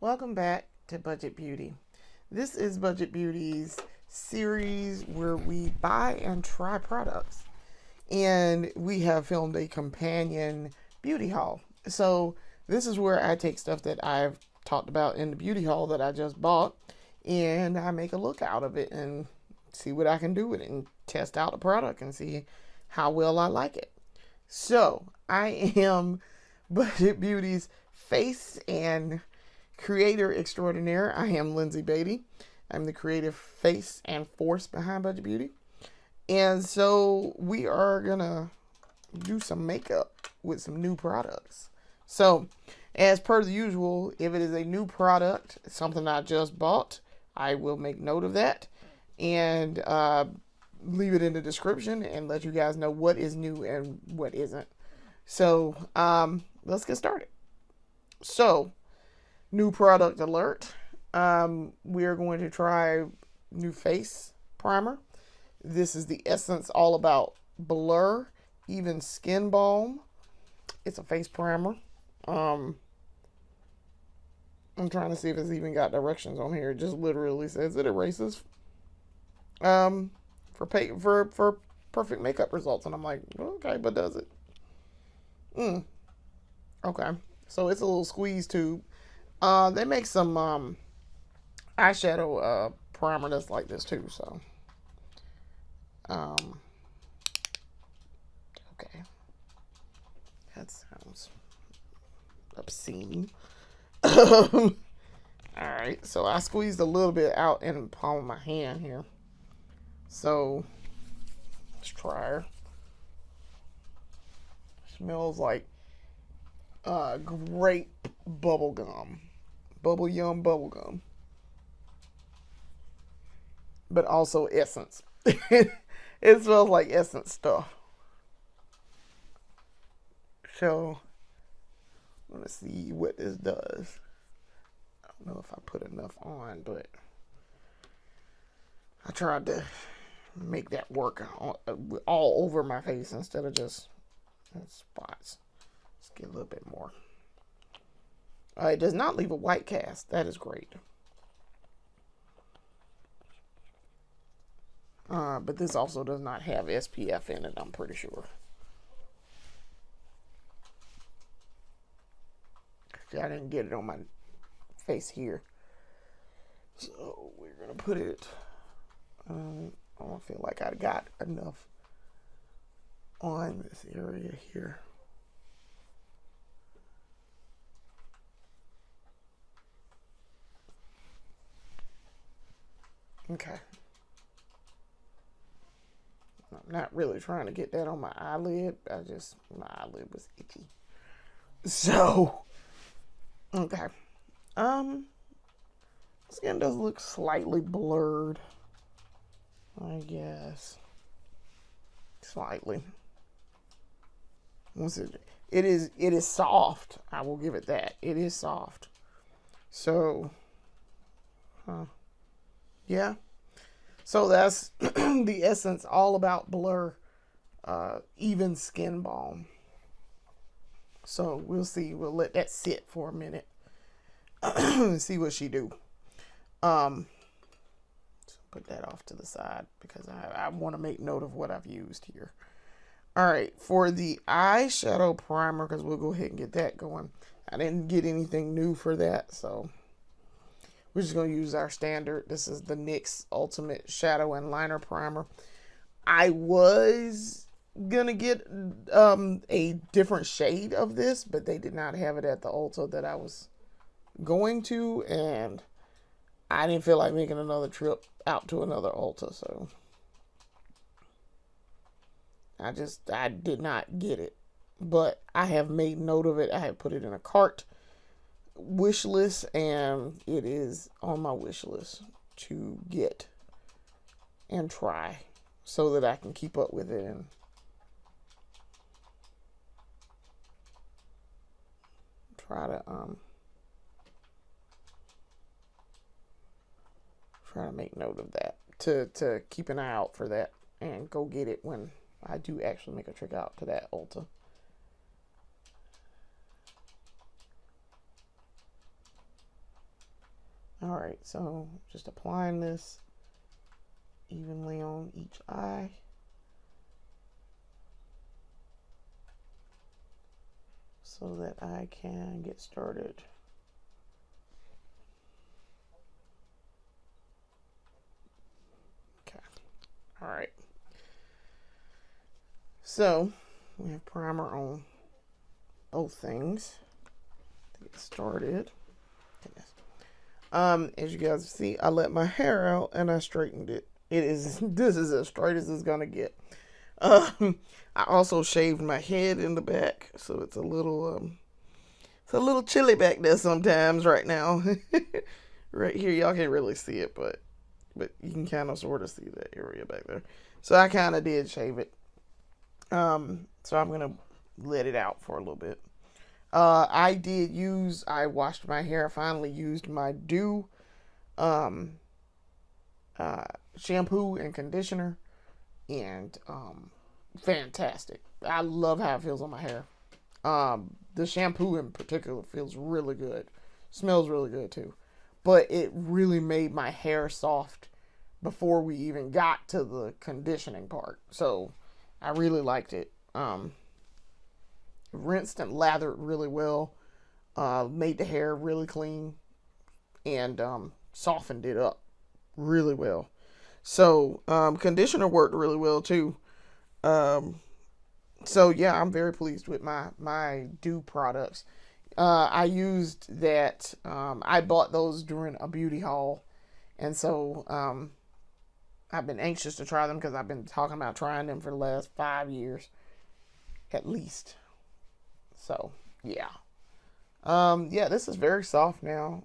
Welcome back to Budget Beauty. This is Budget Beauty's series where we buy and try products. And we have filmed a companion beauty haul. So this is where I take stuff that I've talked about in the beauty haul that I just bought and I make a look out of it and see what I can do with it and test out the product and see how well I like it. So I am Budget Beauty's face and creator extraordinaire. I am Lindsay Beatty. I'm the creative face and force behind Budget Beauty. And so we are gonna do some makeup with some new products. So as per the usual, if it is a new product, something I just bought, I will make note of that and leave it in the description and let you guys know what is new and what isn't. So let's get started. So new product alert. We are going to try new face primer. This is the Essence All About Blur Even Skin Balm. It's a face primer. I'm trying to see if it's even got directions on here. It just literally says it erases for perfect makeup results, and I'm like, okay, but does it? Okay, so it's a little squeeze tube. They make some eyeshadow primer that's like this too. So, okay, that sounds obscene. All right, so I squeezed a little bit out in the palm of my hand here. So let's try her. Smells like grape bubble gum. Bubble gum. But also essence. It smells like essence stuff. So, let's see what this does. I don't know if I put enough on, but I tried to make that work all over my face instead of just in spots. Let's get a little bit more. It does not leave a white cast. That is great. But this also does not have SPF in it, I'm pretty sure. I didn't get it on my face here. So we're going to put it, I don't feel like I got enough on this area here. Okay. I'm not really trying to get that on my eyelid. My eyelid was itchy. So, okay. Skin does look slightly blurred, I guess. Slightly. It is soft. I will give it that. It is soft. So, yeah. So that's the Essence All About Blur Even Skin Balm. So we'll see. We'll let that sit for a minute and see what she do. Put that off to the side because I want to make note of what I've used here. All right, for the eyeshadow primer, because we'll go ahead and get that going. I didn't get anything new for that, so we're just going to use our standard. This is the NYX Ultimate Shadow and Liner Primer. I was going to get a different shade of this, but they did not have it at the Ulta that I was going to, and I didn't feel like making another trip out to another Ulta, so I did not get it. But I have made note of it. I have put it in a cart wish list, and it is on my wish list to get and try so that I can keep up with it and try to make note of that, to keep an eye out for that and go get it when I do actually make a trip out to that Ulta. All right, so just applying this evenly on each eye. So that I can get started. Okay, all right. So we have primer on both things to get started. As you guys see, I let my hair out and I straightened it. This is as straight as it's gonna get. I also shaved my head in the back, so it's a little chilly back there sometimes right now. Right here, y'all can't really see it, but you can kind of sort of see that area back there. So I kind of did shave it. So I'm gonna let it out for a little bit. I washed my hair. I finally used my Dew shampoo and conditioner, and fantastic. I love how it feels on my hair. The shampoo in particular feels really good. Smells really good too. But it really made my hair soft before we even got to the conditioning part. So I really liked it. Rinsed and lathered really well. Made the hair really clean. And softened it up really well. So conditioner worked really well too. So yeah, I'm very pleased with my Dew products. I used that. I bought those during a beauty haul, and so I've been anxious to try them because I've been talking about trying them for the last 5 years, at least. So yeah, yeah, this is very soft now.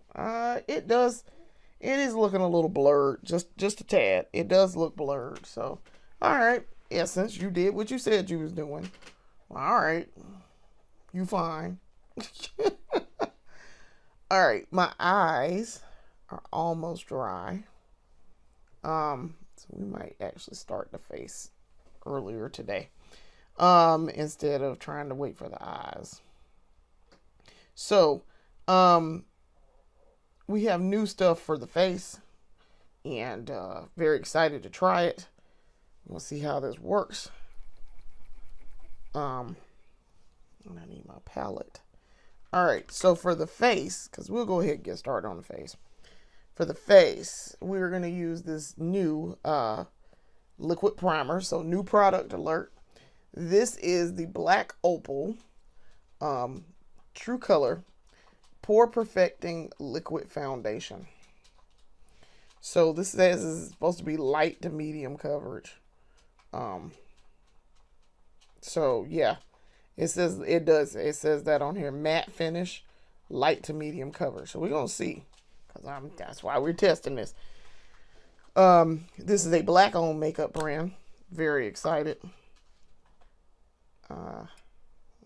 It is looking a little blurred, just a tad. It does look blurred. So all right, yeah, since you did what you said you was doing, all right, you fine. All right, my eyes are almost dry. So we might actually start the face earlier today. Instead of trying to wait for the eyes. So, we have new stuff for the face, and very excited to try it. We'll see how this works. And I need my palette. All right, so for the face, because we'll go ahead and get started on the face. For the face, we're going to use this new liquid primer. So new product alert. This is the Black Opal True Color Pore Perfecting Liquid Foundation. So this says it's supposed to be light to medium coverage. So yeah, it says that on here, matte finish, light to medium coverage. So we're gonna see, because that's why we're testing this. This is a black owned makeup brand. Very excited.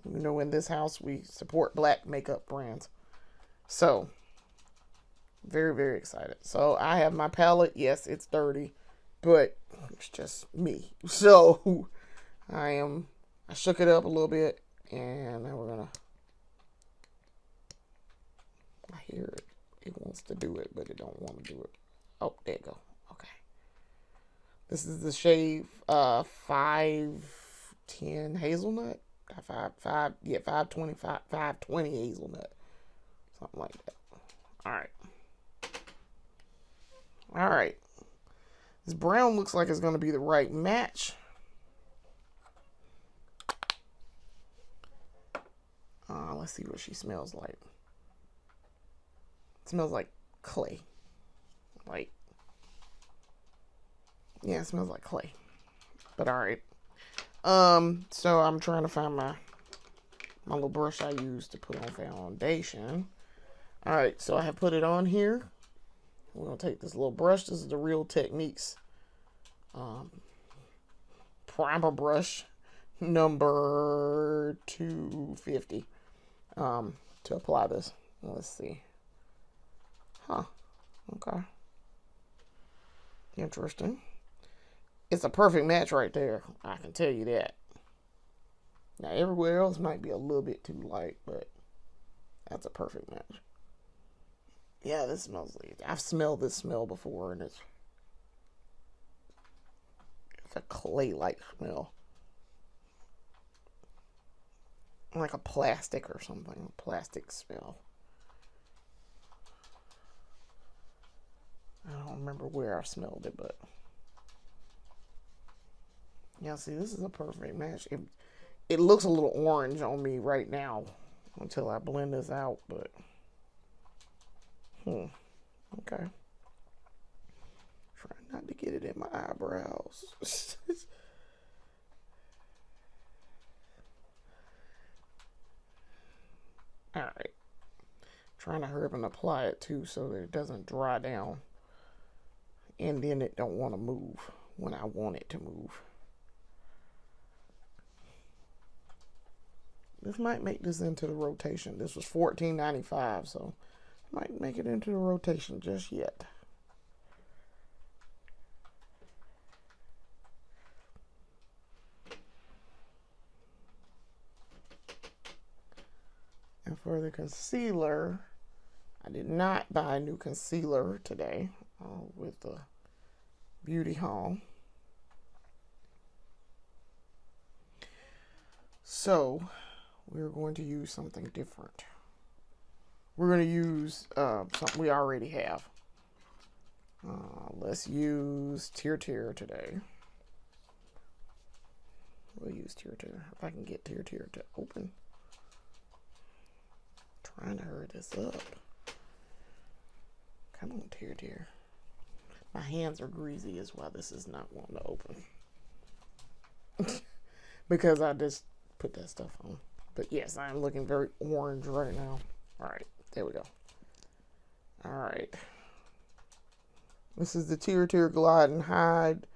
You know, in this house we support black makeup brands. So very, very excited. So I have my palette. Yes, it's dirty, but it's just me. So I shook it up a little bit, and now we're gonna. I hear it. It wants to do it, but it don't want to do it. Oh, there you go. Okay. This is the shade 510 Hazelnut. 520 Hazelnut. Something like that. Alright. Alright. This brown looks like it's going to be the right match. Let's see what she smells like. It smells like clay. Like, yeah, it smells like clay. But alright. So I'm trying to find my little brush I use to put on foundation. Alright, so I have put it on here. We're going to take this little brush. This is the Real Techniques primer brush number 250 to apply this. Let's see. Huh. Okay. Interesting. It's a perfect match right there. I can tell you that. Now, everywhere else might be a little bit too light, but that's a perfect match. Yeah, this smells like, I've smelled this smell before, and it's a clay-like smell. Like a plastic or something. A plastic smell. I don't remember where I smelled it, but yeah, see, this is a perfect match. It looks a little orange on me right now until I blend this out, but okay. Try not to get it in my eyebrows. All right. Trying to hurry up and apply it too so that it doesn't dry down. And then it don't want to move when I want it to move. This might make this into the rotation. This was $14.95, so might make it into the rotation just yet. And for the concealer, I did not buy a new concealer today with the beauty haul. So we're going to use something different. We're going to use something we already have. Let's use Tear today. We'll use Tear. If I can get Tear to open. Trying to hurry this up. Come on, Tear. My hands are greasy is why this is not wanting to open. Because I just put that stuff on. But yes, I'm looking very orange right now. Alright, there we go. Alright. This is the Tear Glide and Hide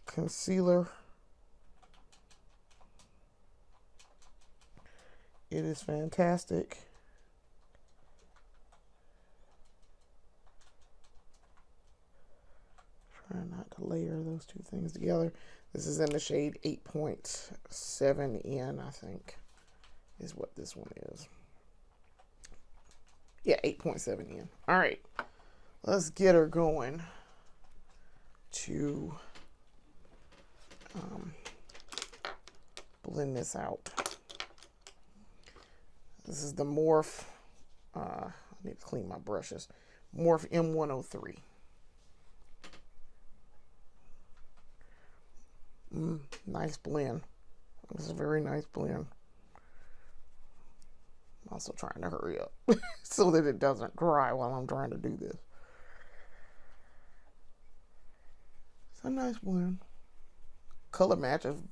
concealer. It is fantastic. Try not to layer those two things together. This is in the shade 8.7N, I think, is what this one is. Yeah, 8.7N. All right, let's get her going to blend this out. This is the Morphe, I need to clean my brushes, Morphe M103. Nice blend. This is a very nice blend. I'm also trying to hurry up so that it doesn't dry while I'm trying to do this. It's a nice blend. Color matches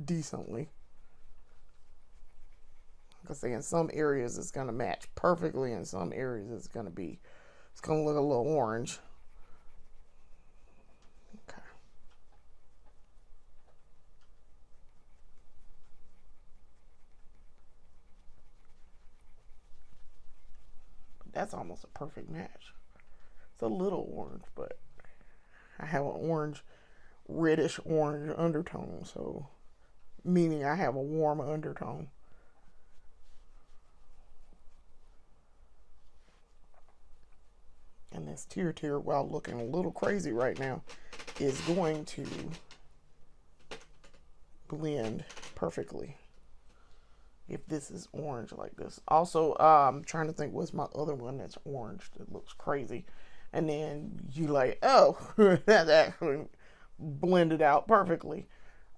decently. Like I say, in some areas it's going to match perfectly. In some areas it's going to look a little orange. Okay. That's almost a perfect match. It's a little orange, but I have an reddish orange undertone, so meaning I have a warm undertone. And this Tear, while looking a little crazy right now, is going to blend perfectly if this is orange like this. Also, I'm trying to think what's my other one that's orange that looks crazy. And then you like, oh, that actually blended out perfectly.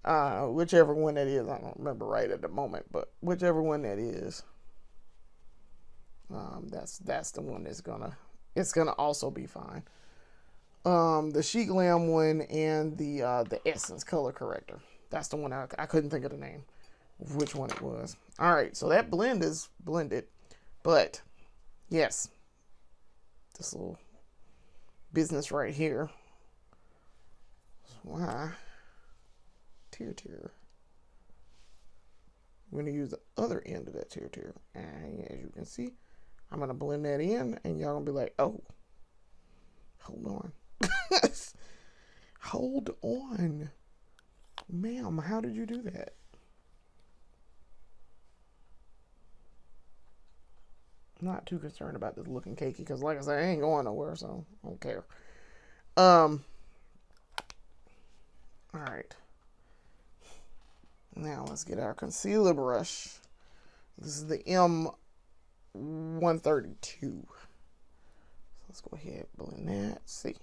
Whichever one that is, I don't remember right at the moment, but whichever one that is, that's the one that's it's gonna also be fine. The Sheet Glam one and the Essence color corrector. That's the one I couldn't think of the name of which one it was. All right, so that blend is blended, but yes, this little business right here. Why Tear? I'm gonna use the other end of that Tear, and as you can see, I'm gonna blend that in, and y'all gonna be like, "Oh, hold on, hold on, ma'am, how did you do that?" I'm not too concerned about this looking cakey because, like I said, I ain't going nowhere, so I don't care. All right. Now let's get our concealer brush. This is the M132. Let's go ahead and blend that. See,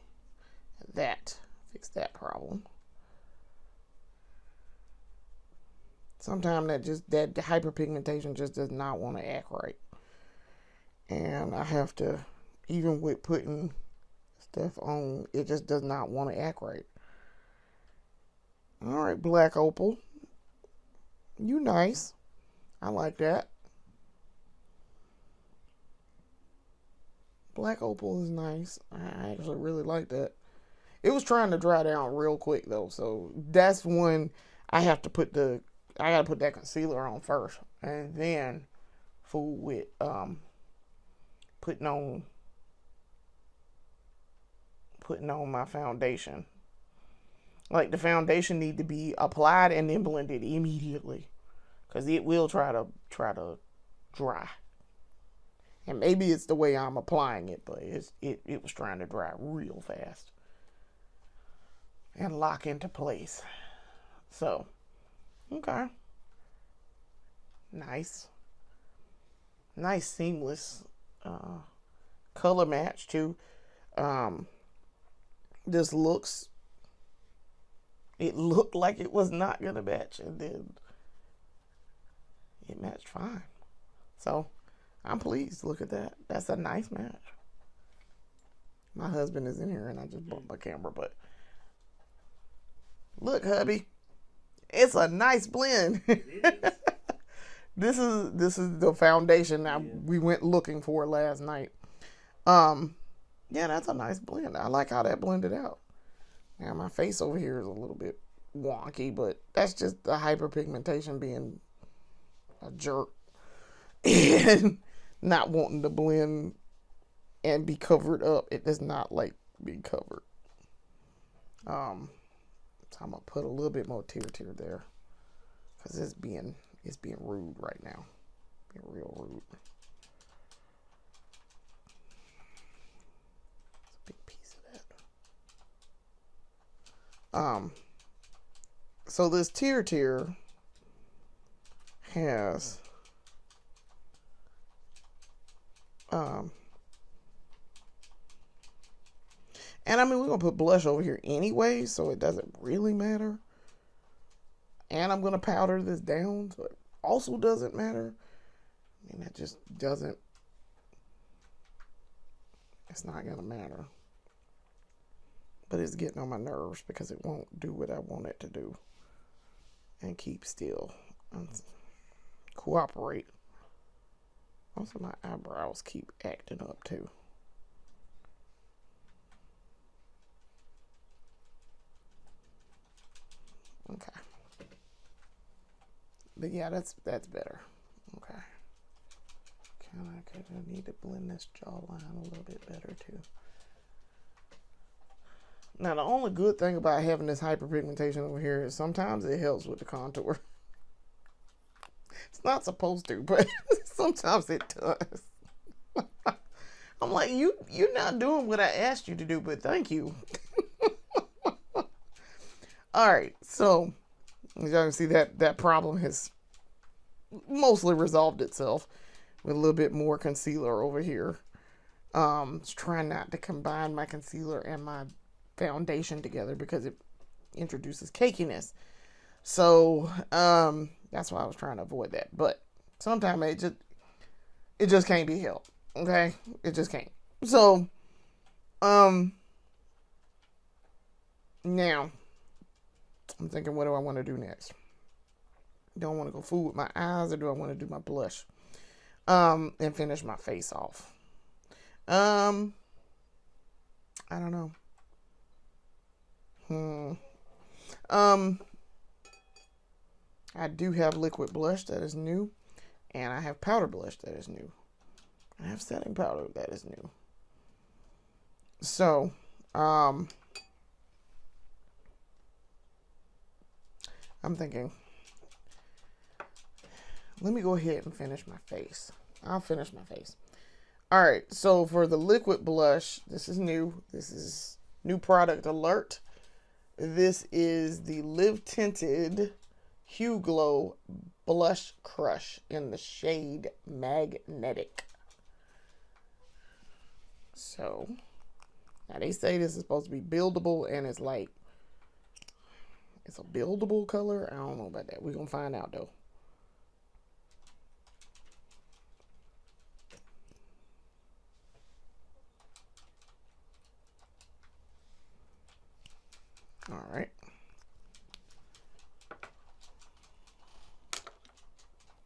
that fix that problem. Sometimes that hyperpigmentation just does not want to act right, and I have to, even with putting stuff on, it just does not want to act right. All right, Black Opal, you nice. I like that. Black Opal is nice. I actually really like that. It was trying to dry down real quick though, so that's when I have to I gotta put that concealer on first, and then fool with putting on my foundation. Like, the foundation need to be applied and then blended immediately, because it will try to dry. And maybe it's the way I'm applying it, but it was trying to dry real fast and lock into place. So, okay. Nice seamless color match too. This it looked like it was not gonna match, and then it matched fine. So I'm pleased. Look at that. That's a nice match. My husband is in here and I just bumped my camera, but look, hubby, it's a nice blend. This is the foundation that we went looking for last night. Yeah, that's a nice blend. I like how that blended out. Now my face over here is a little bit wonky, but that's just the hyperpigmentation being a jerk and not wanting to blend and be covered up. It does not like being covered. So I'm gonna put a little bit more tear there, because it's being rude right now. Being real rude. It's a big piece of that. So this tear has and I mean, we're gonna put blush over here anyway, so it doesn't really matter. And I'm gonna powder this down, so it also doesn't matter. I mean, it just doesn't, it's not gonna matter. But it's getting on my nerves because it won't do what I want it to do. And keep still. And cooperate. Also, my eyebrows keep acting up too. Okay. But yeah, that's better. Okay. I need to blend this jawline a little bit better too. Now, the only good thing about having this hyperpigmentation over here is sometimes it helps with the contour. It's not supposed to, but sometimes it does. I'm like, you're not doing what I asked you to do, but thank you. All right, so as y'all can see, that problem has mostly resolved itself with a little bit more concealer over here. Just trying not to combine my concealer and my foundation together because it introduces cakiness. So that's why I was trying to avoid that. But sometimes it just can't be helped. Okay, it just can't. So now I'm thinking, what do I want to do next? Do I want to go full with my eyes, or do I want to do my blush and finish my face off? I don't know. I do have liquid blush that is new, and I have powder blush that is new. I have setting powder that is new. So, I'm thinking, let me go ahead and finish my face. I'll finish my face. All right, so for the liquid blush, this is new. This is new product alert. This is the Live Tinted HueGlow Blush Crush in the shade Magnetic. So, now they say this is supposed to be buildable, and it's like, it's a buildable color. I don't know about that. We're going to find out, though. All right.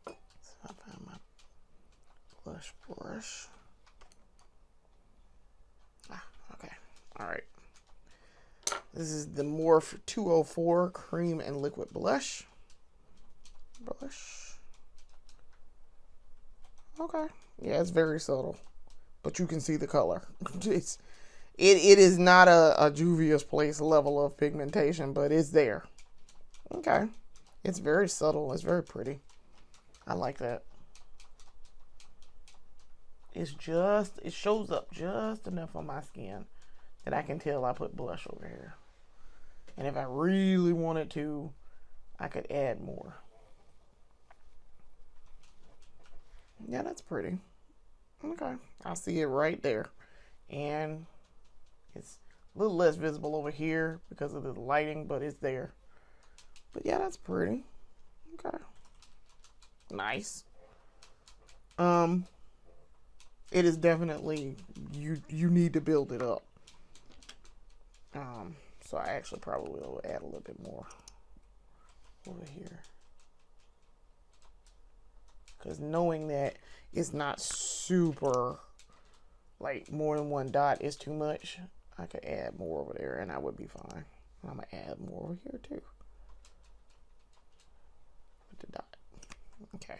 So I found my blush brush. Okay. All right. This is the Morph 204 Cream and Liquid Blush. Okay. Yeah, it's very subtle, but you can see the color. It is not a Juvia's Place level of pigmentation, but it's there. Okay. It's very subtle. It's very pretty. I like that. It shows up just enough on my skin that I can tell I put blush over here. And if I really wanted to, I could add more. Yeah, that's pretty. Okay. I see it right there. And it's a little less visible over here because of the lighting, but it's there. But yeah, that's pretty. Okay. Nice. It is definitely, you need to build it up. So I actually probably will add a little bit more over here. Because knowing that it's not super, like more than one dot is too much, I could add more over there and I would be fine. I'm going to add more over here too. With the dot. Okay.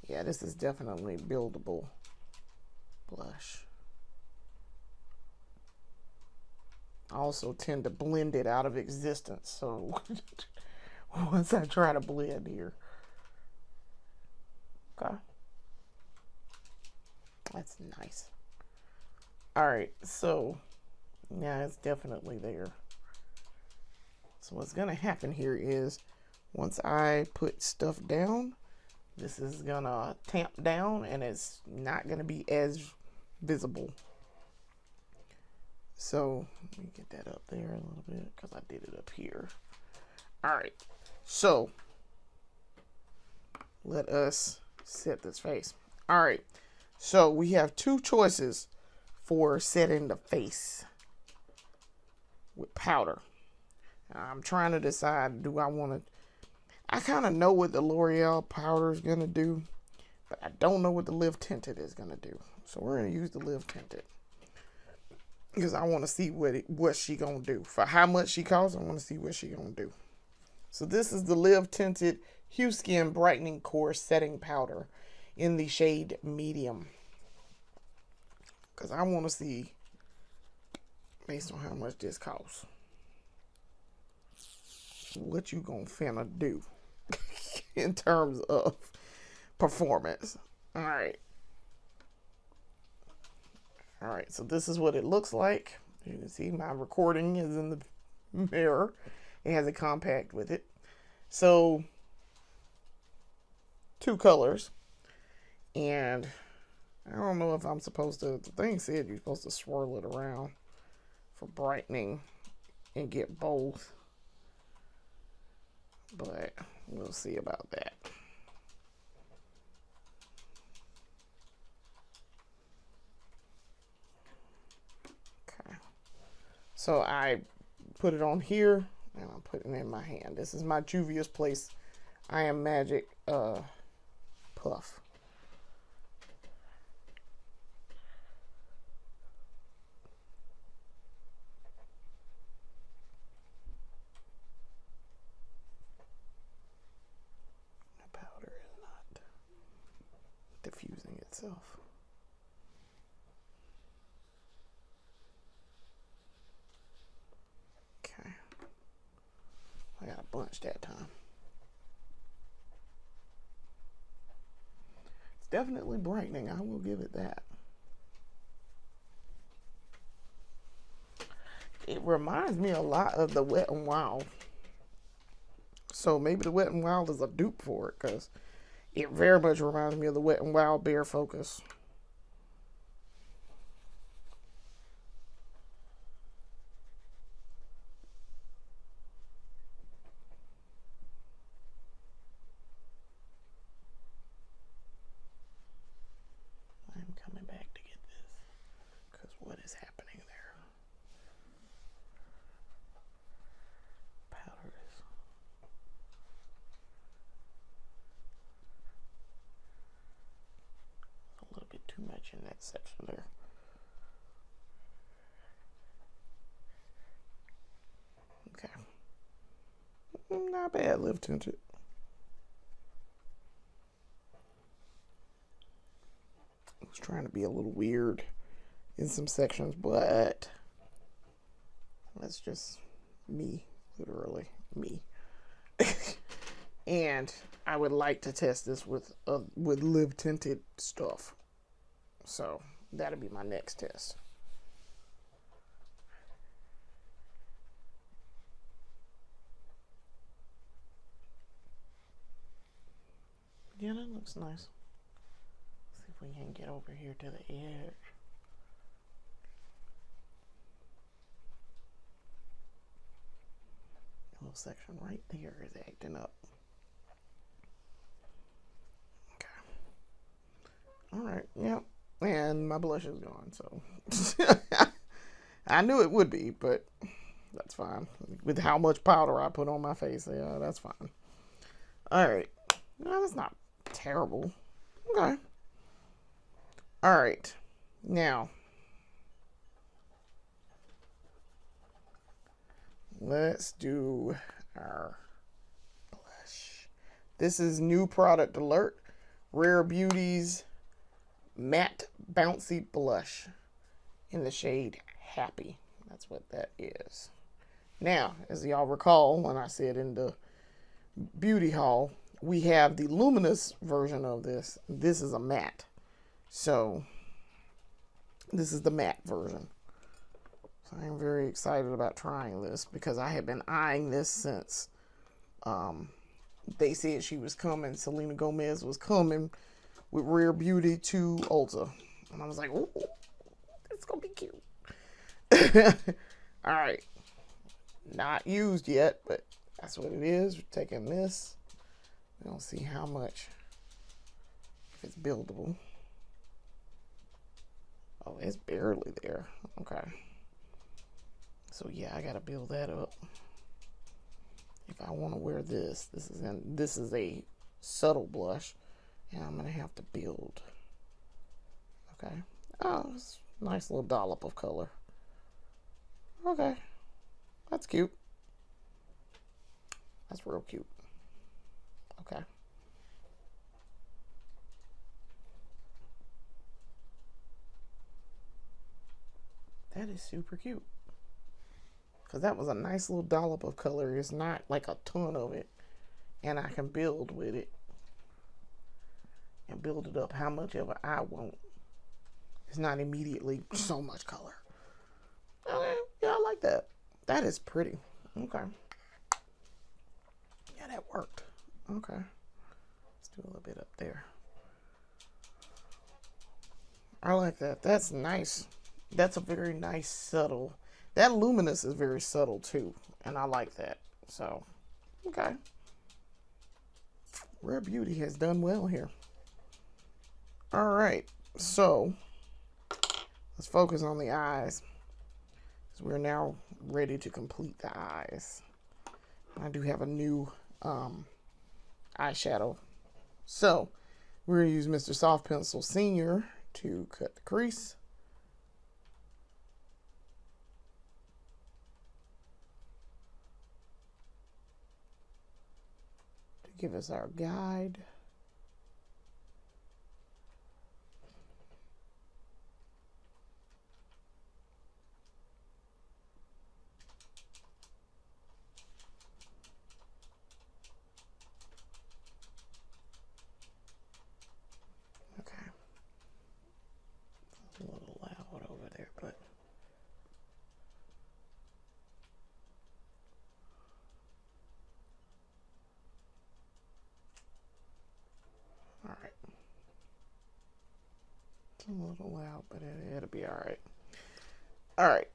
Yeah, this is definitely buildable blush. I also tend to blend it out of existence, so once I try to blend here. Okay. That's nice. Alright, so yeah, it's definitely there. So what's gonna happen here is once I put stuff down, this is gonna tamp down and it's not gonna be as visible. So let me get that up there a little bit because I did it up here. All right, so let us set this face. All right, so we have two choices for setting the face with powder. I'm trying to decide, do I want to, I kind of know what the L'Oreal powder is going to do, but I don't know what the Live Tinted is going to do. So we're going to use the Live Tinted because I want to see what she going to do. For how much she costs, I want to see what she going to do. So this is the Live Tinted HueSkin Brightening Core Setting Powder in the shade Medium. Because I want to see, based on how much this costs, what you gonna finna do in terms of performance. All right, so this is what it looks like. You can see my recording is in the mirror. It has a compact with it. So 2 colors, and I don't know if I'm supposed to, the thing said you're supposed to swirl it around for brightening and get both, but we'll see about that. Okay, so I put it on here and I'm putting it in my hand. This is my Juvia's Place I Am Magic puff. The powder is not diffusing itself. Okay, I got a bunch that time. definitely brightening. I will give it that. It reminds me a lot of the Wet n Wild. So maybe the Wet n Wild is a dupe for it, because it very much reminds me of the Wet n Wild Bare Focus. I'm coming back to get this, because what is happening there? Powder is a little bit too much in that section there. Okay. Not bad, live tinted. I was trying to be a little weird in some sections, but that's just me, literally me. And I would like to test this with live tinted stuff. So that'll be my next test. Yeah, that looks nice. Let's see if we can get over here to the edge. A little section right there is acting up. Okay. Alright, yep. And my blush is gone, so I knew it would be, but that's fine. With how much powder I put on my face, yeah, that's fine. Alright. No, that's not terrible. Okay. Alright. Now, let's do our blush. This is new product alert. Rare Beauty's Matte Bouncy Blush in the shade Happy. That's what that is. Now, as y'all recall, when I said in the beauty haul, we have the luminous version of this. This is a matte. So, this is the matte version. So, I'm very excited about trying this because I have been eyeing this since they said she was coming. Selena Gomez was coming with Rare Beauty to Ulta. And I was like, ooh, it's going to be cute. Alright. Not used yet, but that's what it is. We're taking this. We don't see how much. If it's buildable. Oh, it's barely there. Okay. So yeah, I gotta build that up. If I want to wear this, this is a subtle blush, and I'm gonna have to build. Okay. Oh, it's a nice little dollop of color. Okay. That's cute. That's real cute. Okay. That is super cute. Because that was a nice little dollop of color. It's not like a ton of it. And I can build with it. And build it up how much ever I want. It's not immediately so much color. Okay. Yeah, I like that. That is pretty. Okay. Yeah, that worked. Okay. Let's do a little bit up there. I like that. That's nice. That's a very nice subtle. That luminous is very subtle too. And I like that. So, okay. Rare Beauty has done well here. Alright. So, let's focus on the eyes. So we're now ready to complete the eyes. I do have a new eyeshadow. So, we're going to use Mr. Soft Pencil Senior to cut the crease. To give us our guide. Okay. A little loud, but it'll be all right. All right.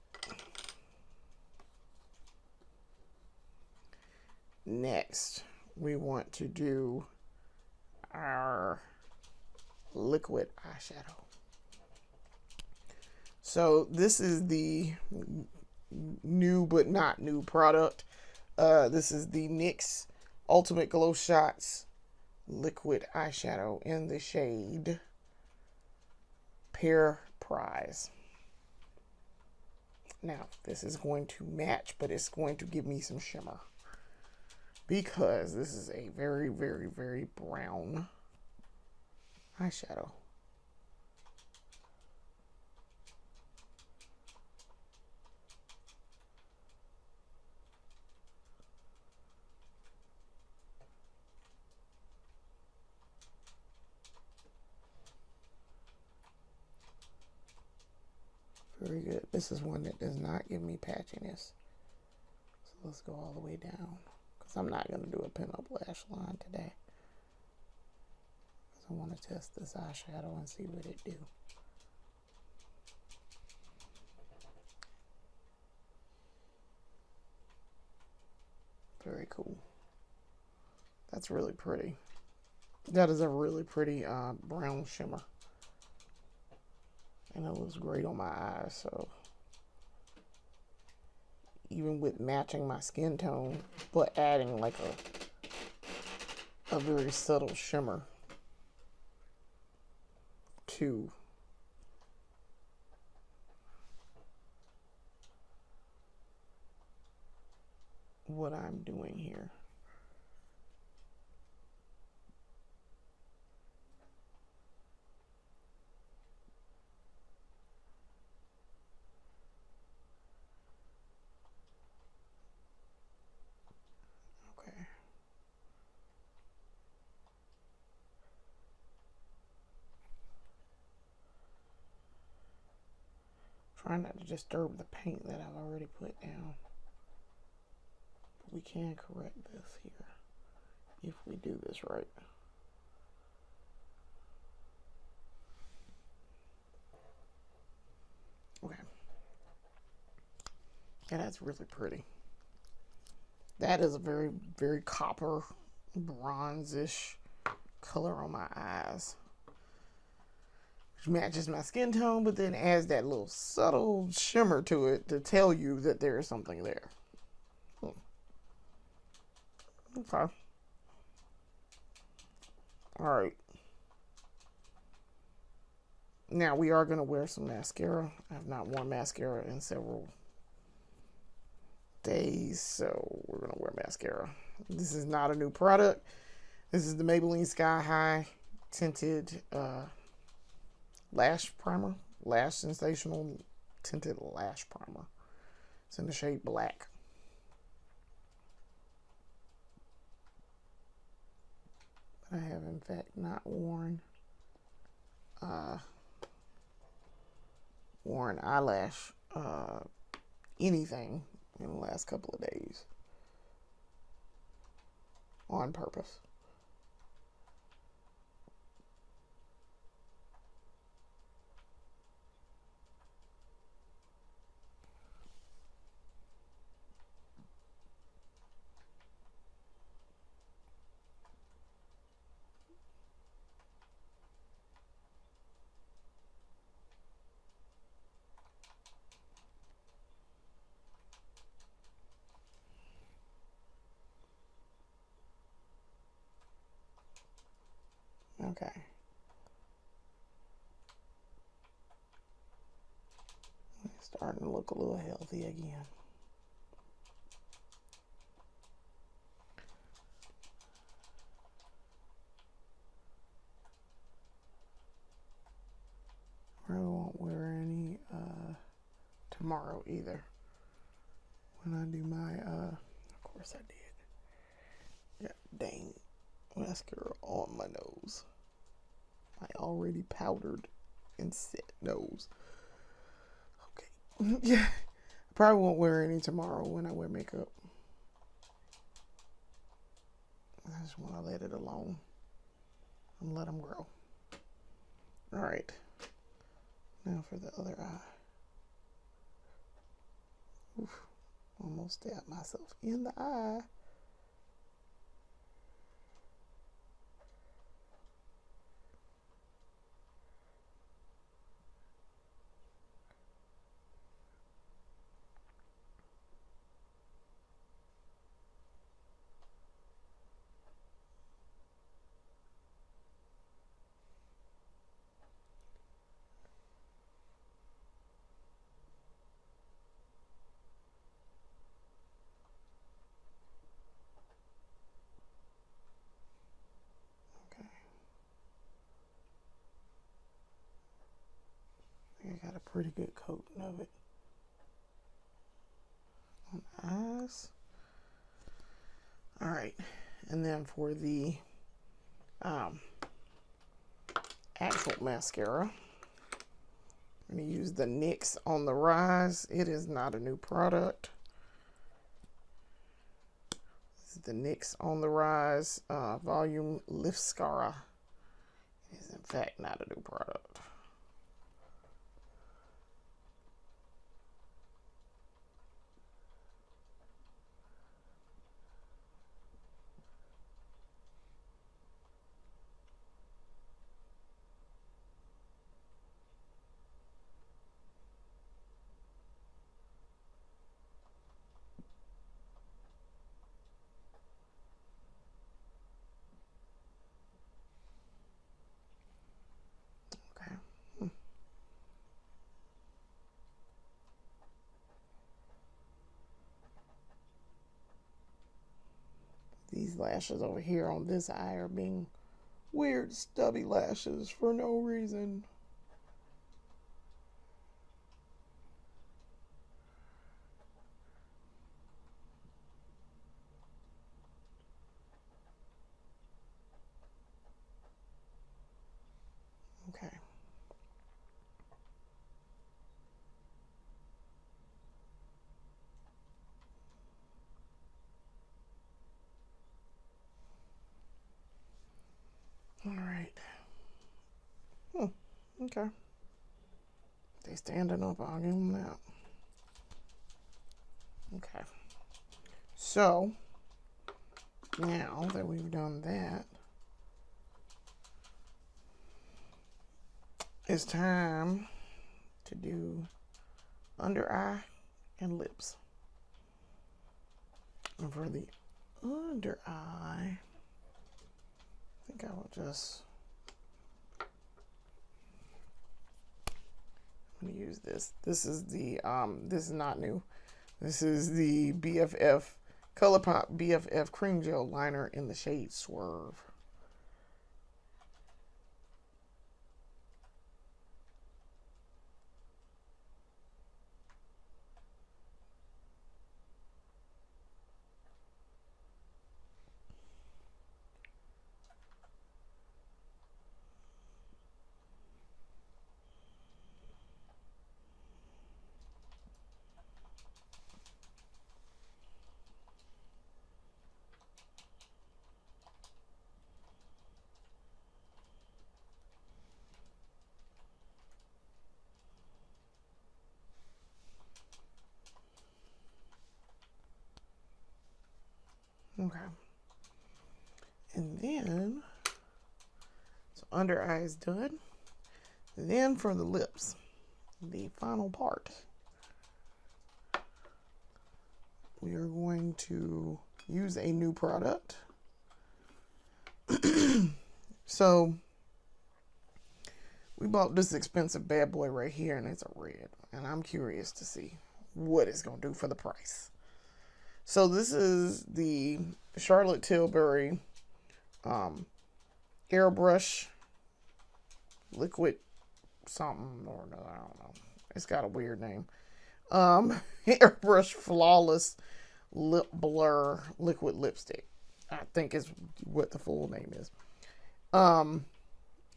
Next, we want to do our liquid eyeshadow. So this is the new but not new product. This is the NYX Ultimate Glow Shots liquid eyeshadow in the shade Pear Prize. Now, this is going to match, but it's going to give me some shimmer, because this is a very, very, very brown eyeshadow. Very good. This is one that does not give me patchiness. So let's go all the way down, because I'm not going to do a pin-up lash line today, because I want to test this eyeshadow and see what it do. Very cool. That's really pretty. That is a really pretty brown shimmer. And it looks great on my eyes, so even with matching my skin tone, but adding like a very subtle shimmer to what I'm doing here. Trying not to disturb the paint that I've already put down. But we can correct this here if we do this right. Okay. Yeah, that's really pretty. That is a very, very copper, bronzish color on my eyes, which matches my skin tone, but then adds that little subtle shimmer to it to tell you that there is something there. Okay. All right. Now we are going to wear some mascara. I have not worn mascara in several days, so we're going to wear mascara. This is not a new product. This is the Maybelline Sky High Tinted Lash Primer. Lash Sensational Tinted Lash Primer. It's in the shade Black. But I have, in fact, not worn eyelash anything in the last couple of days on purpose. Okay. It's starting to look a little healthy again. I won't wear any tomorrow either. When I do my, of course I did. God dang mascara on my nose. My already powdered and set nose. Okay. Yeah. I probably won't wear any tomorrow when I wear makeup. I just want to let it alone and let them grow. All right. Now for the other eye. Oof, almost stabbed myself in the eye. I got a pretty good coating of it on the eyes. All right, and then for the actual mascara, I'm going to use the NYX on the Rise. It is not a new product. This is the NYX on the Rise Volume Lift Mascara. It is in fact not a new product. These lashes over here on this eye are being weird stubby lashes for no reason. Okay. All right. Okay. They standing up, I'll give them that. Okay. So, now that we've done that, it's time to do under eye and lips. And for the under eye, I think I will just, I'm going to use this. This is the, this is not new. This is the BFF, ColourPop BFF Cream Gel Liner in the shade Swerve. Okay. And then, so under eye is done. Then for the lips, the final part, we are going to use a new product. So, we bought this expensive bad boy right here, and it's a red. And I'm curious to see what it's going to do for the price. So this is the Charlotte Tilbury airbrush liquid something or no, I don't know. It's got a weird name. Airbrush Flawless Lip Blur Liquid Lipstick, I think is what the full name is.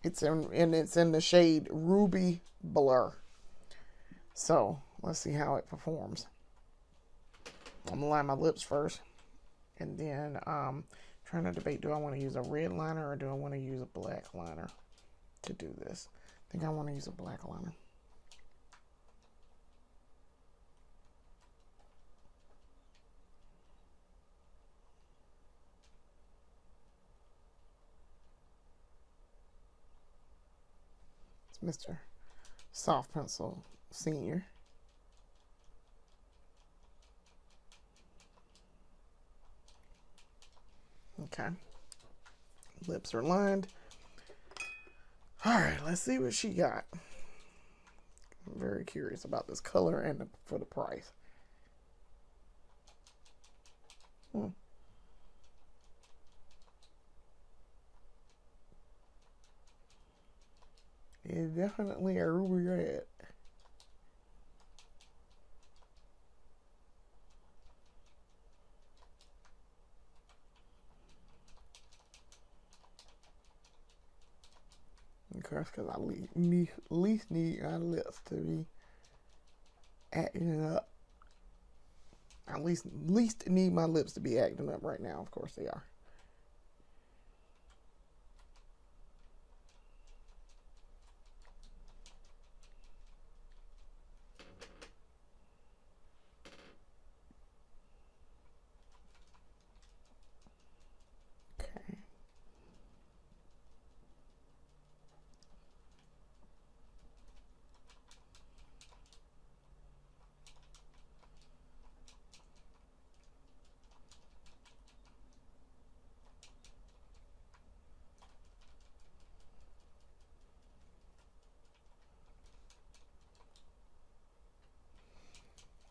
It's in the shade Ruby Blur. So let's see how it performs. I'm gonna line my lips first, and then trying to debate, do I want to use a red liner or do I want to use a black liner to do this? I think I want to use a black liner. Mr. Soft Pencil Senior. Okay. Lips are lined. Alright, let's see what she got. I'm very curious about this color and for the price. It's definitely a ruby red. Of course, because I least need my lips to be acting up. I least need my lips to be acting up right now. Of course they are. Okay.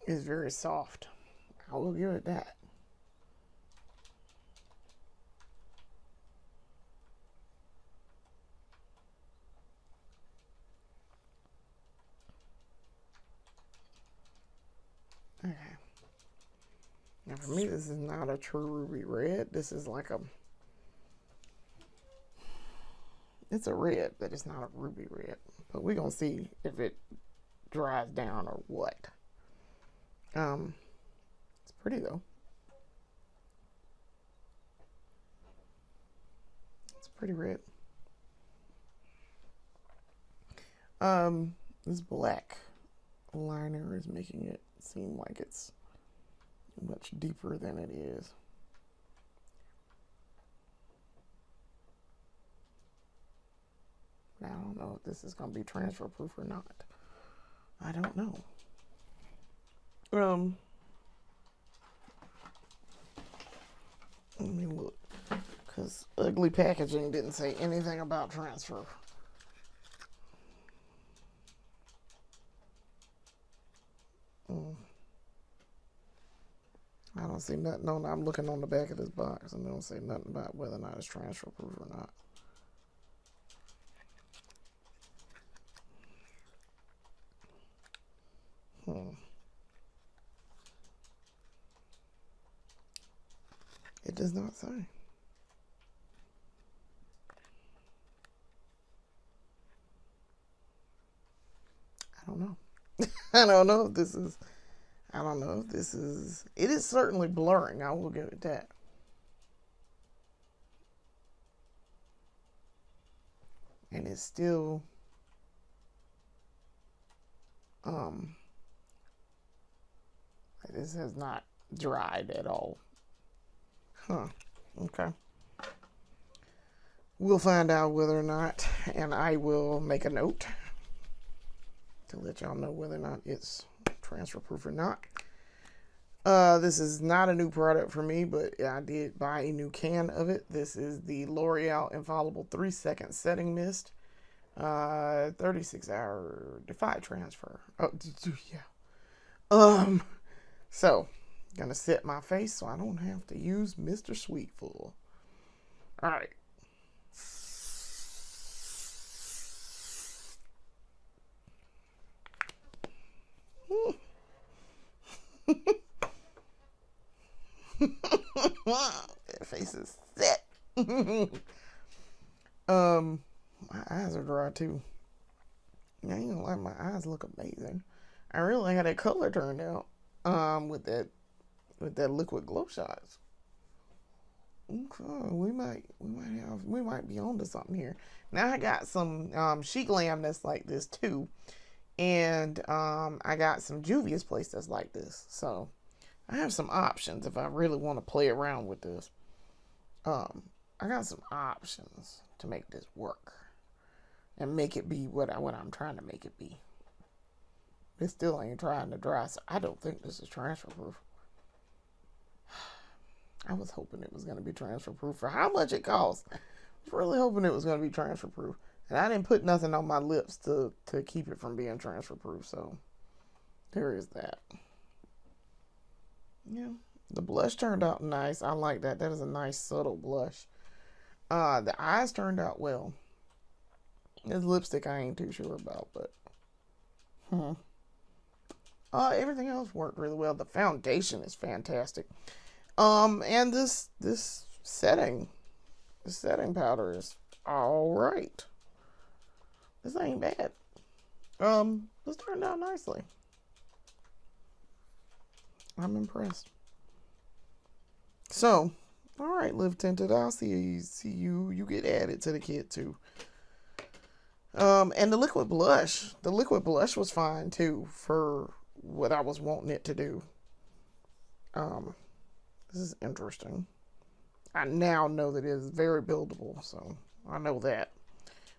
It's very soft. I will give it that. Okay. Now for me, this is not a true ruby red. This is like it's a red, but it's not a ruby red. But we're going to see if it dries down or what. It's pretty though. It's pretty red. This black liner is making it seem like it's much deeper than it is. I don't know if this is going to be transfer proof or not. I don't know. Let me look, because ugly packaging didn't say anything about transfer. I don't see nothing on. I'm looking on the back of this box and they don't say nothing about whether or not it's transfer proof or not. It does not say. I don't know. I don't know if this is. I don't know if this is. It is certainly blurring. I will give it that. And it's still. This has not dried at all. Huh. Okay. We'll find out whether or not, and I will make a note to let y'all know whether or not it's transfer proof or not. This is not a new product for me, but I did buy a new can of it. This is the L'Oreal Infallible 3-Second Setting Mist. 36-hour Defy Transfer. Oh, yeah. So, gonna set my face so I don't have to use Mr. Sweetful. Alright. That face is set. My eyes are dry too. I ain't gonna lie, my eyes look amazing. I really like how that color turned out. With that liquid glow shots. Okay, we might be onto something here. Now I got some Chic Glam that's like this too, and I got some Juvia's Place that's like this. So I have some options if I really want to play around with this. I got some options to make this work. and make it be what I'm trying to make it be. It still ain't trying to dry, so I don't think this is transfer proof. I was hoping it was going to be transfer proof for how much it costs. I was really hoping it was going to be transfer proof. And I didn't put nothing on my lips to keep it from being transfer proof, so there is that. Yeah, the blush turned out nice. I like that. That is a nice subtle blush. The eyes turned out well. This lipstick I ain't too sure about, but everything else worked really well. The foundation is fantastic. And this setting powder is all right. This ain't bad. This turned out nicely. I'm impressed. So, all right, Live Tinted. I'll see you. You get added to the kit too. And the liquid blush. The liquid blush was fine too for what I was wanting it to do. This is interesting. I now know that it is very buildable, so I know that.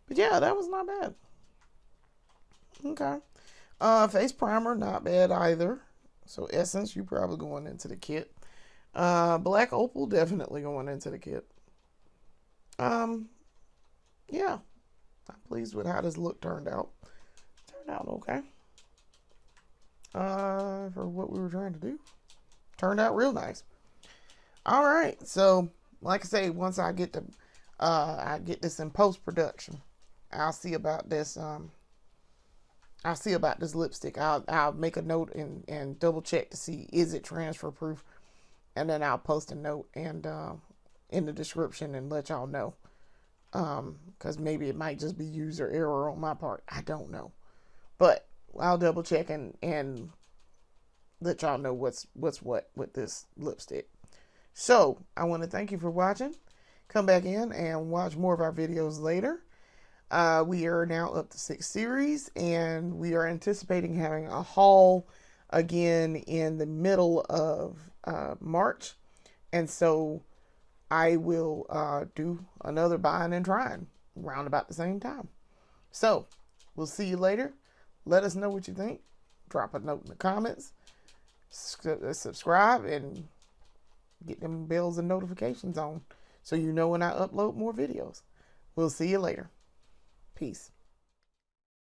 But yeah, that was not bad. Okay. Face primer, not bad either. So Essence, you probably going into the kit. Black Opal, definitely going into the kit. Yeah. I'm pleased with how this look turned out. Turned out okay. For what we were trying to do. Turned out real nice. All right. So, like I say, once I get this in post-production, I'll see about this. I'll see about this lipstick. I'll make a note and double check to see is it transfer proof, and then I'll post a note and in the description and let y'all know. Because maybe it might just be user error on my part. I don't know, but I'll double check and let y'all know what's what with this lipstick. So I want to thank you for watching. Come back in and watch more of our videos later. We are now up to 6 series, and we are anticipating having a haul again in the middle of March. And so I will do another buying and trying around about the same time. So we'll see you later. Let us know what you think. Drop a note in the comments. Subscribe and get them bells and notifications on so you know when I upload more videos. We'll see you later. Peace.